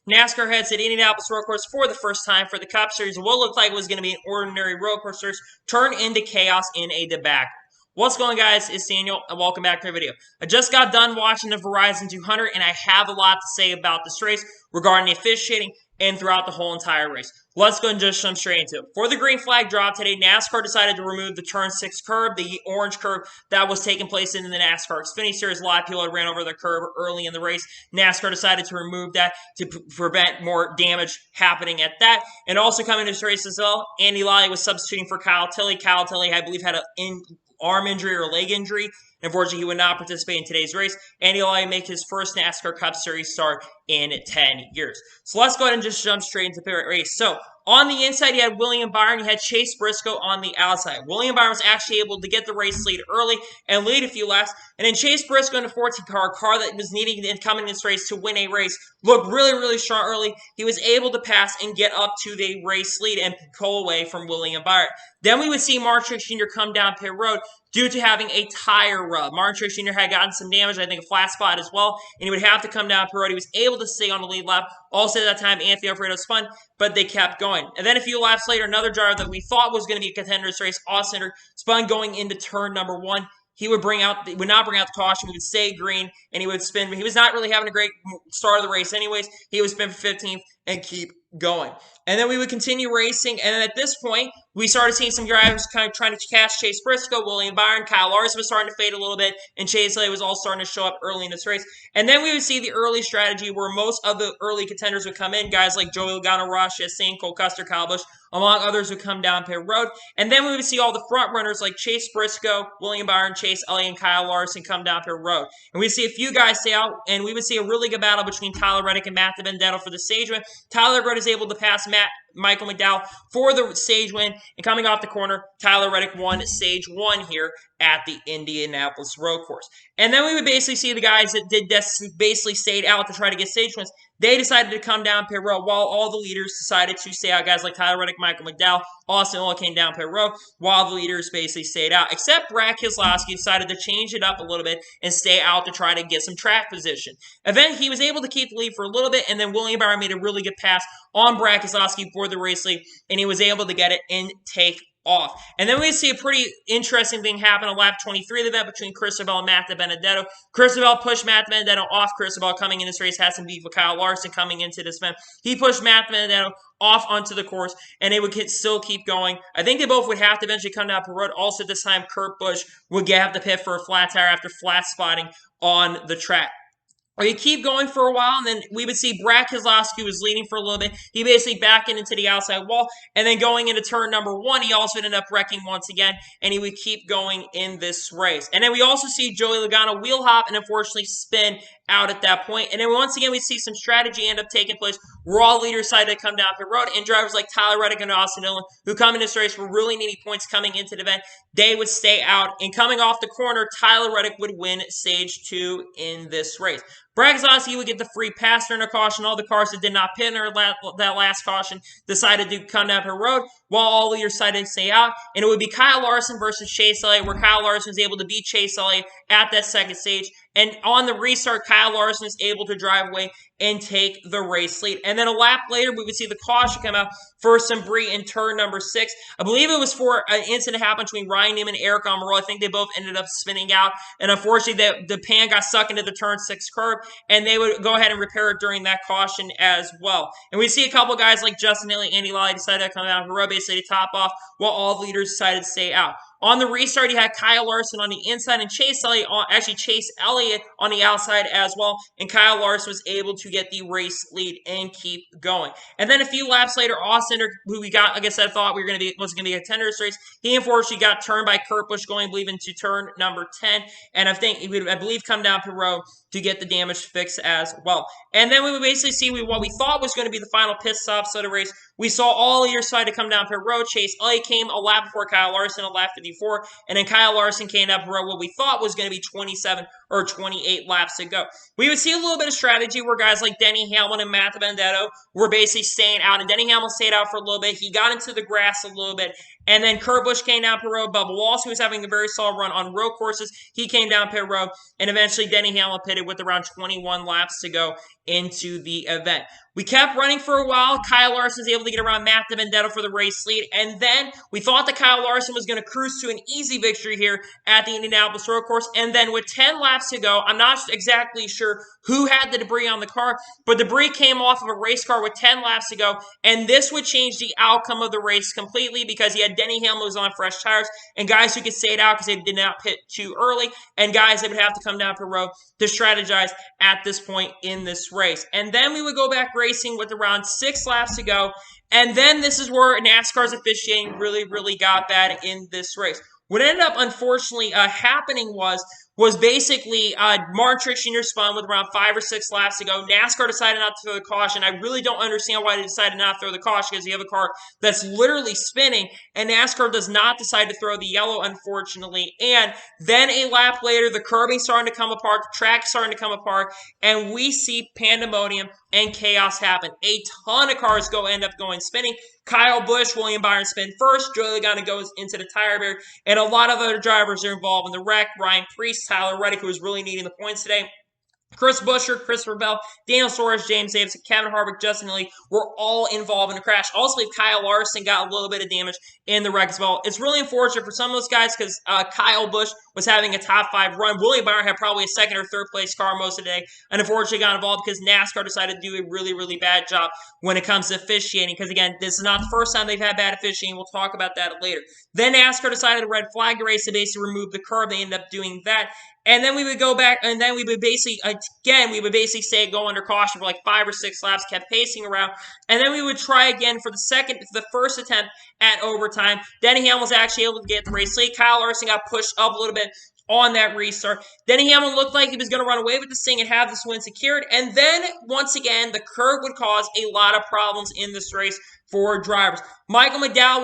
NASCAR heads to the Indianapolis Road Course for the first time for the Cup Series. What looked like it was going to be an ordinary road course race turned into chaos in a debacle. What's going on, guys? It's Daniel, and welcome back to our video. I just got done watching the Verizon 200, and I have a lot to say about this race regarding the officiating and throughout the whole entire race. Let's go and just jump straight into it. For the green flag drop today, NASCAR decided to remove the turn 6 curb, the orange curb that was taking place in the NASCAR Xfinity Series. A lot of people had ran over the curb early in the race. NASCAR decided to remove that to prevent more damage happening at that. And also coming to this race as well, Andy Lally was substituting for Kyle Tilley. Kyle Tilley, I believe, had an arm injury or leg injury. Unfortunately, he would not participate in today's race. Andy Lally make his first NASCAR Cup Series start in 10 years. So let's go ahead and just jump straight into the race. So on the inside, you had William Byron. You had Chase Briscoe on the outside. William Byron was actually able to get the race lead early and lead a few laps. And then Chase Briscoe in the 14 car that was needing to come in this race to win a race, looked really, really strong early. He was able to pass and get up to the race lead and pull away from William Byron. Then we would see Martin Truex Jr. come down pit road due to having a tire rub. Martin Truex Jr. had gotten some damage, I think a flat spot as well, and he would have to come down pit road. He was able to stay on the lead lap. Also at that time, Anthony Alfredo spun, but they kept going. And then a few laps later, another driver that we thought was going to be a contender's race, Allmendinger, spun going into turn number 1. He would not bring out the caution. He would stay green, and he would spin. He was not really having a great start of the race anyways. He would spin for 15th and keep going. And then we would continue racing, and then at this point, we started seeing some drivers kind of trying to catch Chase Briscoe, William Byron, Kyle Larson was starting to fade a little bit, and Chase Elliott was all starting to show up early in this race. And then we would see the early strategy where most of the early contenders would come in, guys like Joey Logano, Ross Chastain, Cole Custer, Kyle Busch, among others would come down pit road. And then we would see all the front runners like Chase Briscoe, William Byron, Chase Elliott, and Kyle Larson come down pit road. And we'd see a few guys stay out, and we would see a really good battle between Tyler Reddick and Matt Benedetto for the stage win. Tyler Reddick is able to pass Michael McDowell for the stage win, and coming off the corner, Tyler Reddick won stage 1 here at the Indianapolis Road Course. And then we would basically see the guys that did this basically stayed out to try to get stage wins. They decided to come down pit road while all the leaders decided to stay out. Guys like Tyler Reddick, Michael McDowell, Austin Ola came down pit road while the leaders basically stayed out. Except Brad Keselowski decided to change it up a little bit and stay out to try to get some track position. Eventually, he was able to keep the lead for a little bit, and then William Byron made a really good pass on Brad Keselowski for the race lead, and he was able to get it and take off. And then we see a pretty interesting thing happen on lap 23 of the event between Cristobal and Matt Benedetto. Cristobal pushed Matt Benedetto off. Cristobal coming in this race had some beef with Kyle Larson coming into this event. He pushed Matt Benedetto off onto the course, and they would still keep going. I think they both would have to eventually come down the road. Also, this time, Kurt Busch would have to pit for a flat tire after flat spotting on the track. We keep going for a while, and then we would see Brad Keselowski was leading for a little bit. He basically backed into the outside wall, and then going into turn number 1, he also ended up wrecking once again, and he would keep going in this race. And then we also see Joey Logano wheel hop and unfortunately spin out at that point. And then once again, we see some strategy end up taking place where all leaders decided to come down pit road, and drivers like Tyler Reddick and Austin Dillon, who come in this race were really needing points coming into the event, they would stay out. And coming off the corner, Tyler Reddick would win stage 2 in this race. Brad Keselowski would get the free pass during a caution. All the cars that did not pit in that last caution decided to come down pit road while all leaders decided to stay out. And it would be Kyle Larson versus Chase Elliott, where Kyle Larson was able to beat Chase Elliott at that second stage. And on the restart, Kyle Larson was able to drive away and take the race lead. And then a lap later, we would see the caution come out for some debris in turn number 6. I believe it was for an incident happened between Ryan Newman and Eric Almirola. I think they both ended up spinning out. And unfortunately, the pan got stuck into the turn 6 curb, and they would go ahead and repair it during that caution as well. And we see a couple guys like Justin Haley, Andy Lally decided to come out of the road basically to top off while all the leaders decided to stay out. On the restart, you had Kyle Larson on the inside and Chase Elliott on the outside as well. And Kyle Larson was able to get the race lead and keep going. And then a few laps later, Austin, who we got, like I said, thought was going to be a contenders race. He unfortunately got turned by Kurt Busch going, I believe, into turn number 10. And I believe, come down to row to get the damage fixed as well. And then we would basically see what we thought was going to be the final pit stops of the race. We saw all leaders decide to come down pit road. Chase Elliott came a lap before Kyle Larson, a lap 54. And then Kyle Larson came up road what we thought was going to be 27 or 28 laps to go. We would see a little bit of strategy where guys like Denny Hamlin and Matt Benedetto were basically staying out, and Denny Hamlin stayed out for a little bit. He got into the grass a little bit, and then Kurt Busch came down pit road. Bubba Wallace, who was having a very solid run on road courses, he came down pit road, and eventually Denny Hamlin pitted with around 21 laps to go into the event. We kept running for a while. Kyle Larson was able to get around Matt Benedetto for the race lead, and then we thought that Kyle Larson was going to cruise to an easy victory here at the Indianapolis Road Course, and then with 10 laps to go, I'm not exactly sure who had the debris on the car, but debris came off of a race car with 10 laps to go, and this would change the outcome of the race completely because he had Denny Hamlin who was on fresh tires, and guys who could stay out because they did not pit too early, and guys that would have to come down pit road to strategize at this point in this race. And then we would go back racing with around 6 laps to go, and then this is where NASCAR's officiating really got bad in this race. What ended up, unfortunately, happening was basically Martin Truex Jr. spun with around 5 or 6 laps to go. NASCAR decided not to throw the caution. I really don't understand why they decided not to throw the caution because you have a car that's literally spinning, and NASCAR does not decide to throw the yellow, unfortunately. And then a lap later, the curbing's starting to come apart, the track's starting to come apart, and we see pandemonium and chaos happen. A ton of cars end up going spinning. Kyle Busch, William Byron spin first. Joey Logano goes into the tire barrier, and a lot of other drivers are involved in the wreck. Ryan Preece, Tyler Reddick, who was really needing the points today. Chris Buescher, Christopher Bell, Daniel Suarez, James Davis, Kevin Harvick, Justin Haley were all involved in the crash. Also, if Kyle Larson got a little bit of damage in the wreck as well. It's really unfortunate for some of those guys because Kyle Busch was having a top 5 run. William Byron had probably a second or third place car most of the day, and unfortunately got involved because NASCAR decided to do a really bad job when it comes to officiating. Because again, this is not the first time they've had bad officiating. We'll talk about that later. Then NASCAR decided to red flag the race to basically remove the curb. They ended up doing that. And then we would go back, and then we would basically, say go under caution for like 5 or 6 laps, kept pacing around. And then we would try again for the first attempt at overtime. Denny Hamlin was actually able to get the race lead. Kyle Larson got pushed up a little bit on that restart. Denny Hamlin looked like he was going to run away with this thing and have this win secured. And then, once again, the curb would cause a lot of problems in this race for drivers. Michael McDowell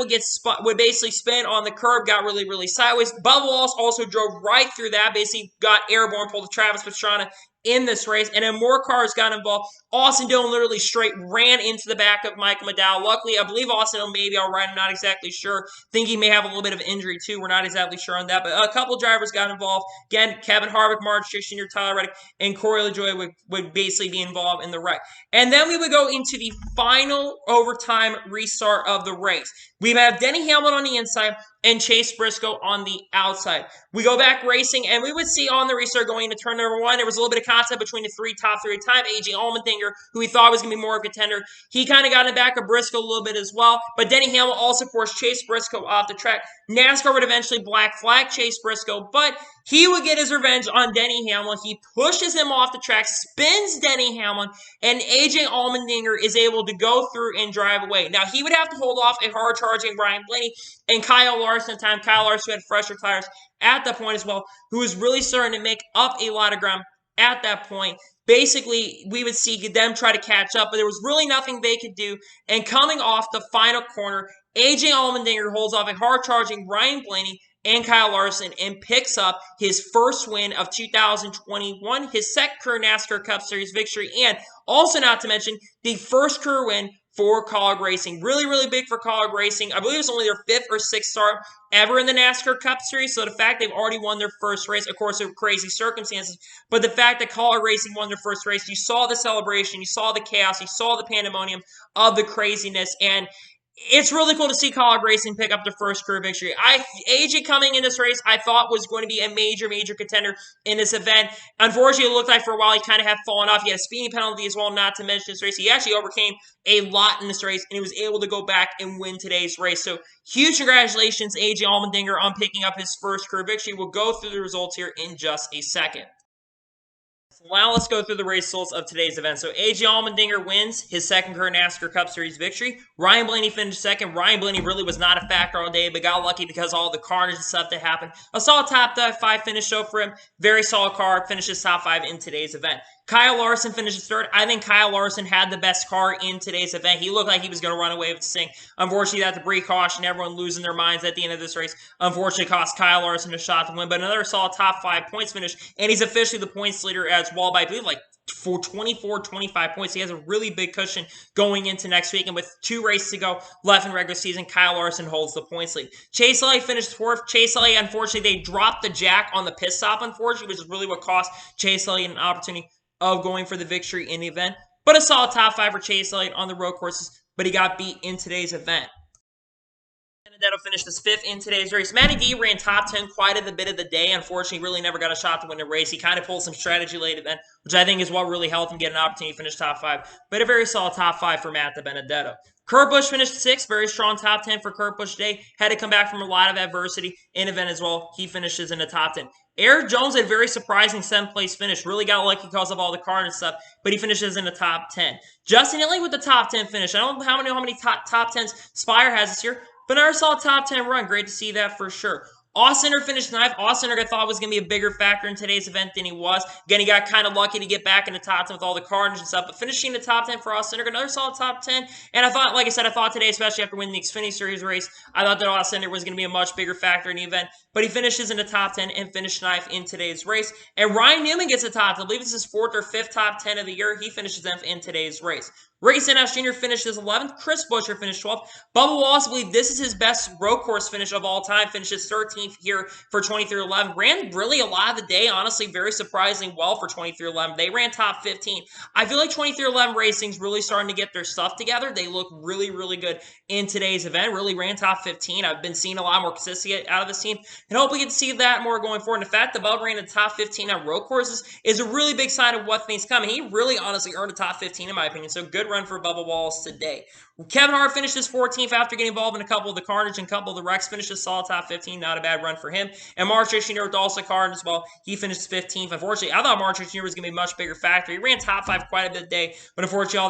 would basically spin on the curb, got really sideways. Bubba Wallace also drove right through that, basically got airborne, pulled Travis Pastrana in this race, and then more cars got involved. Austin Dillon literally straight ran into the back of Michael McDowell. Luckily, I believe Austin Dillon may be all right. I'm not exactly sure. Think he may have a little bit of injury too. We're not exactly sure on that, but a couple drivers got involved. Again, Kevin Harvick, Martin Truex Jr., Tyler Reddick, and Corey LaJoie would basically be involved in the wreck. And then we would go into the final overtime restart of the race. We have Denny Hamlin on the inside and Chase Briscoe on the outside. We go back racing, and we would see on the restart going into turn number 1, there was a little bit of contact between the top three at the time. A.J. Allmendinger, who we thought was going to be more of a contender, he kind of got in the back of Briscoe a little bit as well, but Denny Hamlin also forced Chase Briscoe off the track. NASCAR would eventually black flag Chase Briscoe, but he would get his revenge on Denny Hamlin. He pushes him off the track, spins Denny Hamlin, and A.J. Allmendinger is able to go through and drive away. Now, he would have to hold off a hard-charging Ryan Blaney and Kyle Larson at the time. Kyle Larson had fresher tires at that point as well, who was really starting to make up a lot of ground at that point. Basically, we would see them try to catch up, but there was really nothing they could do. And coming off the final corner, A.J. Allmendinger holds off a hard-charging Ryan Blaney and Kyle Larson and picks up his first win of 2021, his second career NASCAR Cup Series victory, and also not to mention the first career win for College Racing. Really big for College Racing. I believe it's only their 5th or 6th start ever in the NASCAR Cup Series, so the fact they've already won their first race, of course, there were crazy circumstances, but the fact that College Racing won their first race, you saw the celebration, you saw the chaos, you saw the pandemonium of the craziness, and it's really cool to see College Racing pick up their first career victory. AJ coming in this race, I thought was going to be a major contender in this event. Unfortunately, it looked like for a while he kind of had fallen off. He had a speeding penalty as well, not to mention this race. He actually overcame a lot in this race, and he was able to go back and win today's race. So, huge congratulations, AJ Allmendinger, on picking up his first career victory. We'll go through the results here in just a second. Now let's go through the race results of today's event. So A.J. Allmendinger wins his second career NASCAR Cup Series victory. Ryan Blaney finished second. Ryan Blaney really was not a factor all day, but got lucky because of all the carnage and stuff that happened. A solid top 5 finish show for him. Very solid car. Finishes top 5 in today's event. Kyle Larson finishes third. I think Kyle Larson had the best car in today's event. He looked like he was going to run away with this thing. Unfortunately, that debris caution, everyone losing their minds at the end of this race, unfortunately cost Kyle Larson a shot to win. But another solid top 5 points finish, and he's officially the points leader as well by, I believe, like for 24, 25 points. He has a really big cushion going into next week. And with 2 races to go left in regular season, Kyle Larson holds the points lead. Chase Elliott finished 4th. Chase Elliott, unfortunately, they dropped the jack on the pit stop, unfortunately, which is really what cost Chase Elliott an opportunity of going for the victory in the event. But a solid top 5 for Chase Elliott on the road courses, but he got beat in today's event. That'll finish this 5th in today's race. Matty D ran top 10 quite a bit of the day. Unfortunately, really never got a shot to win the race. He kind of pulled some strategy late event, which I think is what really helped him get an opportunity to finish top 5. But a very solid top 5 for Matt DiBenedetto. Kurt Busch finished 6th. Very strong top 10 for Kurt Busch today. Had to come back from a lot of adversity in event as well. He finishes in the top 10. Eric Jones had a very surprising 7th place finish. Really got lucky because of all the car and stuff, but he finishes in the top 10. Justin Italy with the top 10 finish. I don't know how many top 10s Spire has this year, but another solid top 10 run. Great to see that for sure. Allmendinger finished 9th. Allmendinger I thought was going to be a bigger factor in today's event than he was. Again, he got kind of lucky to get back in the top 10 with all the carnage and stuff, but finishing the top 10 for Allmendinger, another solid top 10. And I thought, like I said, I thought today, especially after winning the Xfinity Series race, I thought that Allmendinger was going to be a much bigger factor in the event, but he finishes in the top 10 and finished 9th in today's race. And Ryan Newman gets a top 10. I believe this is his 4th or 5th top 10 of the year. He finishes 10th in today's race. Ricky Stenhouse Jr. finishes 11th. Chris Buescher finished 12th. Bubba Wallace, I believe this is his best road course finish of all time. Finishes 13th here for 23-11. Ran really a lot of the day, honestly, very surprisingly well for 23-11. They ran top 15. I feel like 23-11 Racing's really starting to get their stuff together. They look really, really good in today's event. Really ran top 15. I've been seeing a lot more consistency out of this team, and hopefully get to see that more going forward. And the fact that Bubba ran in the top 15 on road courses is a really big sign of what things coming. He really, honestly, earned a top 15 in my opinion. So good run for Bubba Wallace today. Kevin Hart finishes 14th after getting involved in a couple of the carnage and a couple of the wrecks. Finishes solid top 15. Not a bad run for him. And Mark Truex Jr. with also carnage as well. He finishes 15th. Unfortunately, I thought Mark Truex Jr. was going to be a much bigger factor. He ran top 5 quite a bit today, but unfortunately, all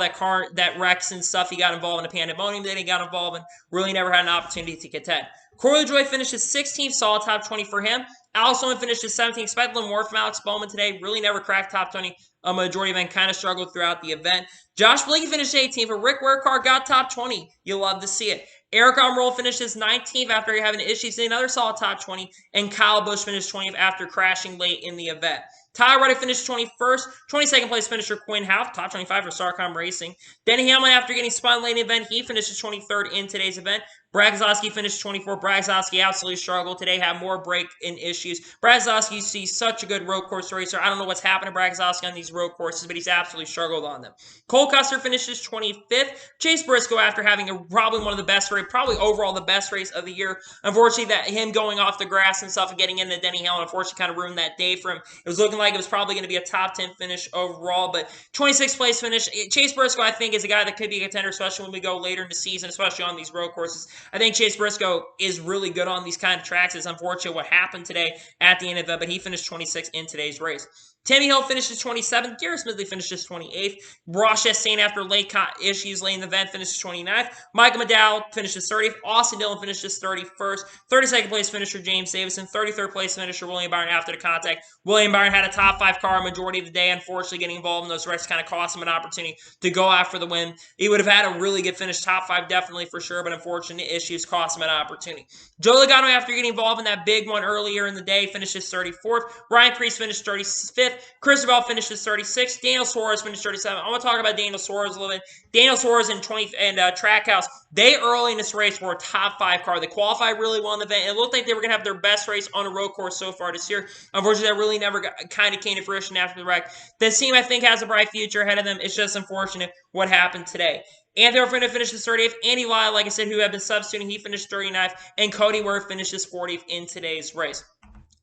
that wrecks and stuff, he got involved in the pandemonium that he got involved in. Really never had an opportunity to contend. Corey LaJoie finishes 16th, solid top 20 for him. Alex Bowman finishes 17th. Expect a little more from Alex Bowman today. Really never cracked top 20. A majority of them kind of struggled throughout the event. Josh Blakey finished 18th, but Rick Warecar got top 20. You'll love to see it. Eric Almirola finishes 19th after having issues in another solid top 20. And Kyle Busch finished 20th after crashing late in the event. Ty Reddick finished 21st. 22nd place finisher Quinn Houff, top 25 for Starcom Racing. Denny Hamlin, after getting spun late in the event, he finishes 23rd in today's event. Brad Keselowski finished 24th. Brad Keselowski absolutely struggled today, had more break-in issues. Brad Keselowski, you see, such a good road course racer. I don't know what's happened to Brad Keselowski on these road courses, but he's absolutely struggled on them. Cole Custer finishes 25th. Chase Briscoe, after having probably one of the best race, probably overall the best race of the year. Unfortunately, that him going off the grass and stuff and getting into Denny Hamlin, unfortunately, kind of ruined that day for him. It was looking like it was probably going to be a top 10 finish overall, but 26th place finish. Chase Briscoe, I think, is a guy that could be a contender, especially when we go later in the season, especially on these road courses. I think Chase Briscoe is really good on these kind of tracks. It's unfortunate what happened today at the end of it, but he finished 26th in today's race. Timmy Hill finishes 27th. Garrett Smithley finishes 28th. Ross Chastain, after late issues late in the event, finishes 29th. Michael McDowell finishes 30th. Austin Dillon finishes 31st. 32nd place finisher James Davison. 33rd place finisher William Byron after the contact. William Byron had a top 5 car majority of the day. Unfortunately, getting involved in those wrecks kind of cost him an opportunity to go after the win. He would have had a really good finish, top 5 definitely for sure, but unfortunate issues cost him an opportunity. Joe Logano, after getting involved in that big one earlier in the day, finishes 34th. Ryan Preece finished 35th. Christopher finishes 36th. Daniel Suarez finished 37th. I want to talk about Daniel Suarez a little bit. Daniel Suarez and Trackhouse, they early in this race were a top 5 car. They qualified really well in the event. It looked like they were going to have their best race on a road course so far this year. Unfortunately, that really never kind of came to fruition after the wreck. This team, I think, has a bright future ahead of them. It's just unfortunate what happened today. Anthony Orfino finishes 30th. Andy Lyle, like I said, who had been substituting, he finished 39th. And Cody Ware finishes 40th in today's race.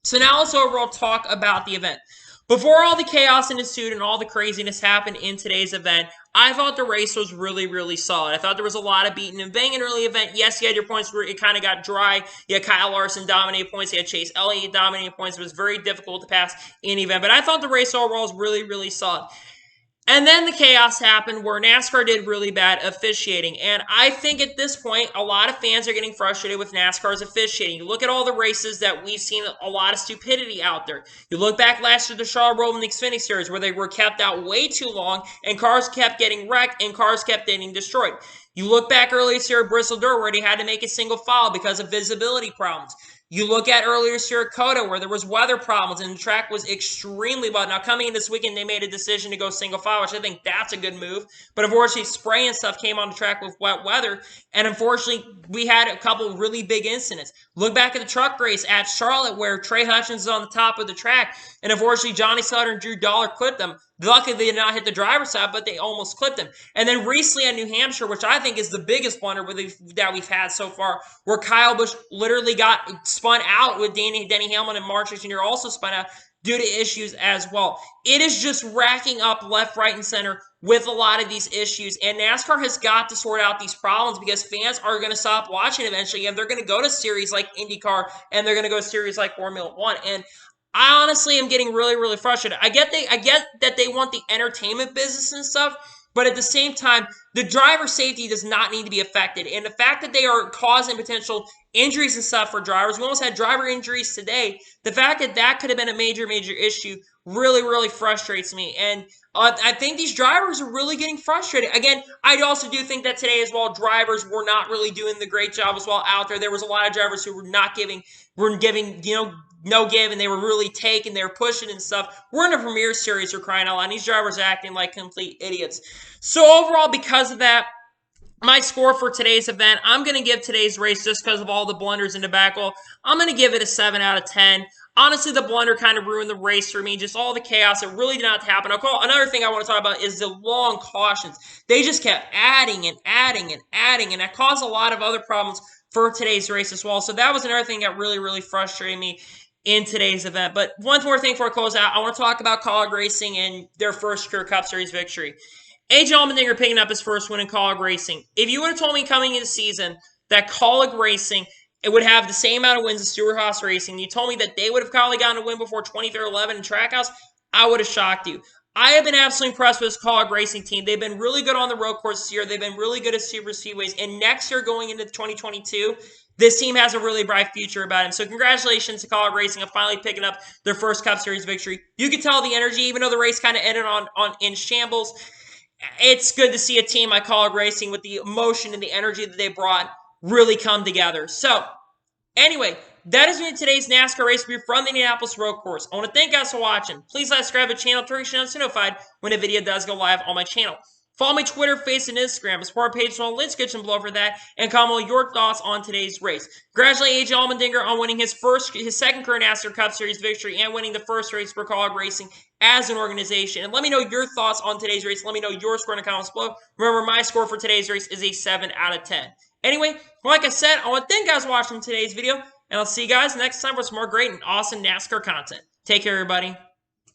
So now let's overall talk about the event. Before all the chaos ensued and all the craziness happened in today's event, I thought the race was really, really solid. I thought there was a lot of beating and banging early event. Yes, you had your points where it kind of got dry. You had Kyle Larson dominating points. You had Chase Elliott dominating points. It was very difficult to pass in the event. But I thought the race overall was really, really solid. And then the chaos happened where NASCAR did really bad officiating. And I think at this point, a lot of fans are getting frustrated with NASCAR's officiating. You look at all the races that we've seen a lot of stupidity out there. You look back last year to the Charlotte Road and the Xfinity Series where they were kept out way too long and cars kept getting wrecked and cars kept getting destroyed. You look back earlier this year at Briscoe where they had to make a single file because of visibility problems. You look at earlier this year at Coda where there was weather problems and the track was extremely wet. Now, coming in this weekend, they made a decision to go single file, which I think that's a good move. But unfortunately, spray and stuff came on the track with wet weather. And unfortunately, we had a couple really big incidents. Look back at the truck race at Charlotte where Trey Hutchins is on the top of the track. And unfortunately, Johnny Sutter and Drew Dollar clipped them. Luckily, they did not hit the driver's side, but they almost clipped him. And then recently at New Hampshire, which I think is the biggest blunder that we've had so far, where Kyle Busch literally got spun out with Denny Hamlin and Mark Jr. also spun out due to issues as well. It is just racking up left, right, and center with a lot of these issues. And NASCAR has got to sort out these problems because fans are going to stop watching eventually, and they're going to go to series like IndyCar, and they're going to go to series like Formula One. And I honestly am getting really, really frustrated. I get that they want the entertainment business and stuff, but at the same time, the driver safety does not need to be affected. And the fact that they are causing potential injuries and stuff for drivers, we almost had driver injuries today. The fact that that could have been a major, major issue really, really frustrates me. And I think these drivers are really getting frustrated. Again, I also do think that today as well, drivers were not really doing the great job as well out there. There was a lot of drivers who were giving, no give, and they were really taking, they were pushing and stuff. We're in a Premier Series for crying out loud, and these drivers are acting like complete idiots. So overall, because of that, my score for today's event, I'm going to give today's race, just because of all the blunders in the debacle, I'm going to give it a 7 out of 10. Honestly, the blunder kind of ruined the race for me. Just all the chaos. It really did not happen. Another thing I want to talk about is the long cautions. They just kept adding and adding and adding, and that caused a lot of other problems for today's race as well. So that was another thing that really, really frustrated me in today's event. But one more thing before I close out, I want to talk about College Racing and their first career Cup Series victory. A.J. Allmendinger picking up his first win in College Racing. If you would have told me coming into the season that College Racing it would have the same amount of wins as Stewart Haas Racing, you told me that they would have probably gotten a win before 23-11 in Trackhouse, I would have shocked you. I have been absolutely impressed with this College Racing team. They've been really good on the road course this year. They've been really good at super speedways. And next year, going into 2022, this team has a really bright future about him. So congratulations to College Racing on finally picking up their first Cup Series victory. You could tell the energy, even though the race kind of ended in shambles. It's good to see a team like College Racing with the emotion and the energy that they brought really come together. So, anyway, that has been today's NASCAR race review from the Indianapolis Road Course. I want to thank you guys for watching. Please like, subscribe to the channel to make sure you're notified when a video does go live on my channel. Follow me Twitter, Facebook, and Instagram. Support page on the link description below for that, and comment your thoughts on today's race. Congratulate A.J. Allmendinger on winning his second career NASCAR Cup Series victory and winning the first race for College Racing as an organization. And let me know your thoughts on today's race. Let me know your score in the comments below. Remember, my score for today's race is a 7 out of 10. Anyway, like I said, I want to thank you guys for watching today's video, and I'll see you guys next time for some more great and awesome NASCAR content. Take care, everybody.